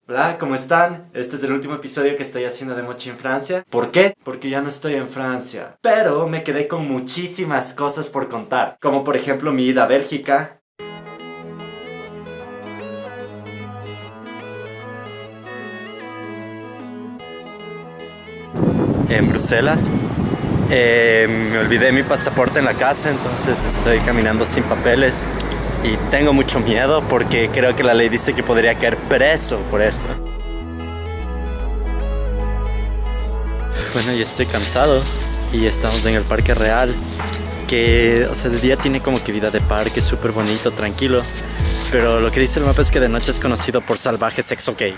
Hola, ¿cómo están? Este es el último episodio que estoy haciendo de Mochi en Francia. ¿Por qué? Porque ya no estoy en Francia. Pero me quedé con muchísimas cosas por contar. Como por ejemplo mi ida a Bélgica. En Bruselas. Me olvidé mi pasaporte en la casa, entonces estoy caminando sin papeles. Y tengo mucho miedo porque creo que la ley dice que podría caer preso por esto. Bueno, yo estoy cansado y estamos en el Parque Real, que, o sea, de día tiene como que vida de parque, súper bonito, tranquilo. Pero lo que dice el mapa es que de noche es conocido por salvaje sexo gay.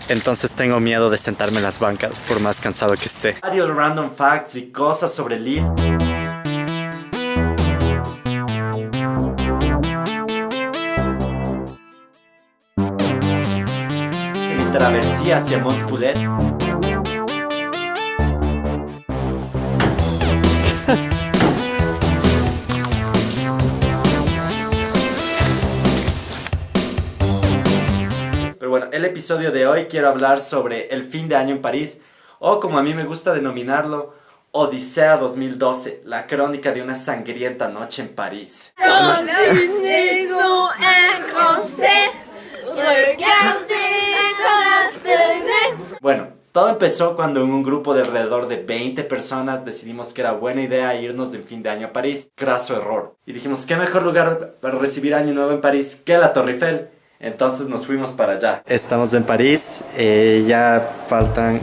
Entonces tengo miedo de sentarme en las bancas, por más cansado que esté. Varios random facts y cosas sobre Lille. En mi travesía hacia Montpellier. Pero bueno, el episodio de hoy quiero hablar sobre el fin de año en París, o como a mí me gusta denominarlo, Odisea 2012, la crónica de una sangrienta noche en París. Bueno, todo empezó cuando en un grupo de alrededor de 20 personas decidimos que era buena idea irnos de fin de año a París. Craso error. Y dijimos, ¿qué mejor lugar para recibir Año Nuevo en París que la Torre Eiffel? Entonces nos fuimos para allá. Estamos en París, ya faltan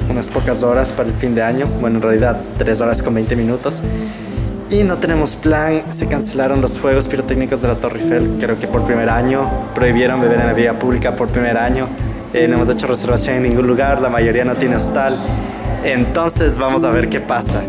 unas pocas horas para el fin de año. Bueno, en realidad 3 horas con 20 minutos. Y no tenemos plan, se cancelaron los fuegos pirotécnicos de la Torre Eiffel. Creo que por primer año prohibieron beber en la vía pública por primer año. No hemos hecho reservación en ningún lugar, la mayoría no tiene hostal. Entonces vamos a ver qué pasa.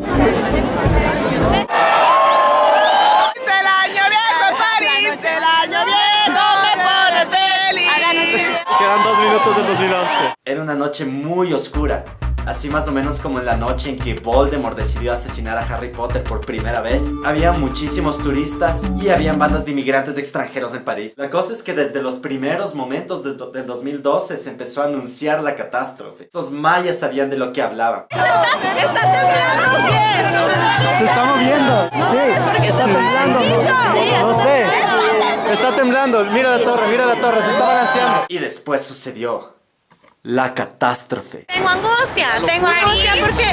Quedan 2 minutos del 2011. Era una noche muy oscura, así más o menos como en la noche en que Voldemort decidió asesinar a Harry Potter por primera vez. Había muchísimos turistas y habían bandas de inmigrantes extranjeros en París. La cosa es que desde los primeros momentos del 2012 se empezó a anunciar la catástrofe. Esos mayas sabían de lo que hablaban. ¡Está temblando! ¿Qué? Se está moviendo. No sabes por qué está temblando. No sé. Está temblando. Mira la torre, se está balanceando. Y después sucedió la catástrofe. Tengo angustia porque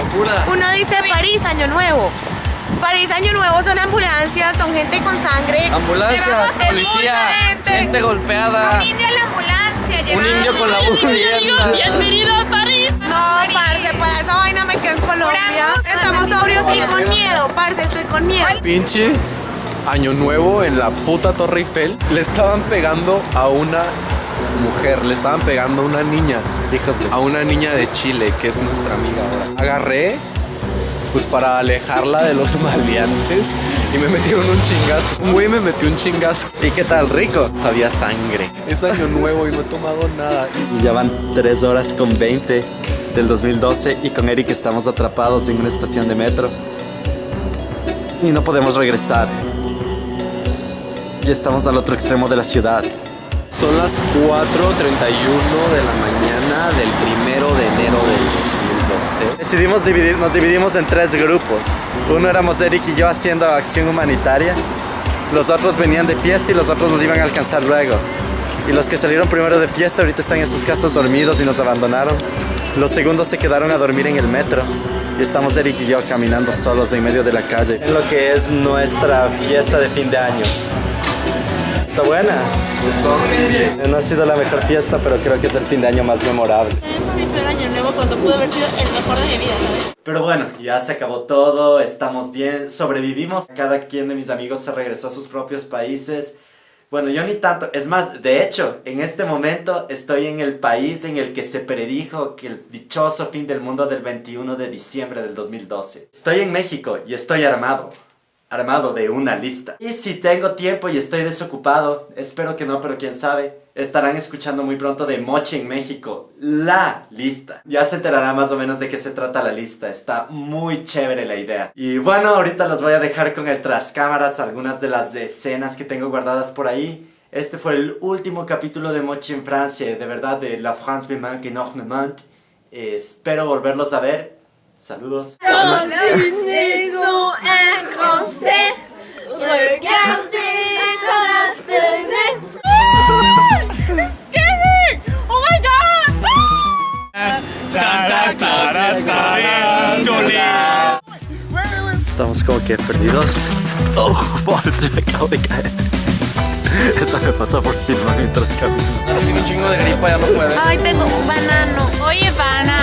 uno dice París, Año Nuevo. París, Año Nuevo son ambulancias, son gente con sangre. Ambulancias, policía, gente golpeada. Un indio en la ambulancia. Un indio con la boca. Bienvenido a París. No, parce, para esa vaina me quedo en Colombia. Estamos sobrios y con miedo, parce, estoy con miedo. Pinche Año Nuevo en la puta Torre Eiffel. Le estaban pegando a una mujer, le estaban pegando a una niña. A una niña de Chile, que es nuestra amiga ahora. Agarré, pues para alejarla de los maleantes, y me metieron un chingazo. Un güey me metió un chingazo. ¿Y qué tal, rico? Sabía sangre. Es Año Nuevo y no he tomado nada. Y ya van 3 horas con 20 del 2012 y con Eric estamos atrapados en una estación de metro. Y no podemos regresar. Y estamos al otro extremo de la ciudad. Son las 4:31 de la mañana del 1 de enero del 2012. Nos dividimos en 3 grupos. Uno éramos Eric y yo haciendo acción humanitaria. Los otros venían de fiesta y los otros nos iban a alcanzar luego. Y los que salieron primero de fiesta ahorita están en sus casas dormidos y nos abandonaron. Los segundos se quedaron a dormir en el metro. Y estamos Eric y yo caminando solos en medio de la calle, en lo que es nuestra fiesta de fin de año. Está buena. Está horrible. No ha sido la mejor fiesta, pero creo que es el fin de año más memorable. Fue mi peor año nuevo cuando pudo haber sido el mejor de mi vida, ¿sabes? Pero bueno, ya se acabó todo, estamos bien, sobrevivimos. Cada quien de mis amigos se regresó a sus propios países. Bueno, yo ni tanto. Es más, de hecho, en este momento estoy en el país en el que se predijo que el dichoso fin del mundo del 21 de diciembre del 2012. Estoy en México y estoy armado de una lista. Y si tengo tiempo y estoy desocupado, espero que no, pero quién sabe, estarán escuchando muy pronto de Mochi en México, la lista. Ya se enterará más o menos de qué se trata la lista, está muy chévere la idea. Y bueno, ahorita los voy a dejar con el tras cámaras, algunas de las escenas que tengo guardadas por ahí. Este fue el último capítulo de Mochi en Francia, de verdad, de La France me manque énormément. Espero volverlos a ver. Saludos. Dans une maison, un concert, regardez par la fenêtre. It's scary! Oh my god! Santa Clara está viéndole. Estamos como que perdidos. Oh, se me acabo de caer. Eso me pasó por filmar mientras camino. Tiene un chingo de gripa, ya no puede. Ay, tengo un banano. Oye, pana.